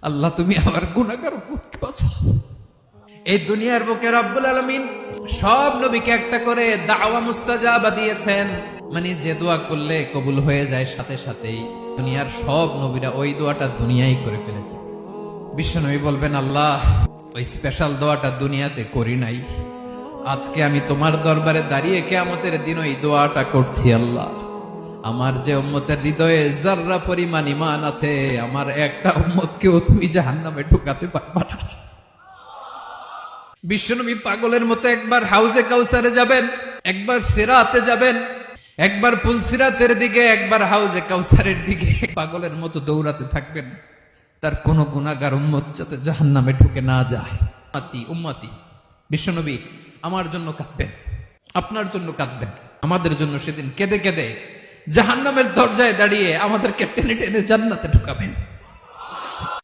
আল্লাহ তুমি আমার গুনাহগার উম্মতকে বাঁচাও। এই দুনিয়ার বুকে রব্বুল আলামিন সব নবীকে একটা করে দাওয়া মুস্তাজাবা দিয়েছেন, মানে যে দোয়া করলে কবুল হয়ে যায় সাথে সাথেই। দুনিয়ার সব নবীরা ওই দোয়াটা দুনিয়ায় করে ফেলেছে। বিশ্বনবী বলবেন, আল্লাহ ওই স্পেশাল দোয়াটা দুনিয়াতে করি নাই, আজকে আমি তোমার দরবারে দাঁড়িয়ে কিয়ামতের দিন ওই দোয়াটা করছি। আল্লাহ আমার যে উম্মতের হৃদয়ে যাররা পরিমাণ ঈমান আছে, আমার একটা উম্মতকেও তুমি জাহান্নামে ঢুকাতে পারবা না। বিশ্বনবী পাগলের মতো একবার হাউজে কাউসারে যাবেন, একবার সিরাতে যাবেন, একবার পুলসিরাতের দিকে, একবার হাউজে কাউসারের দিকে, পাগলের মতো দৌড়াতে থাকবেন, তার কোন গুনাহগার উম্মত যাতে জাহান্নামে ঢুকে না যায়। উম্মতি উম্মতি। বিশ্বনবী আমার জন্য কাঁদবেন, আপনার জন্য কাঁদবেন, আমাদের জন্য সেদিন কেঁদে কেঁদে জাহান্নামের দরজায় দাঁড়িয়ে আমাদেরকে টেনে টেনে জান্নাতে ঢুকাবেন।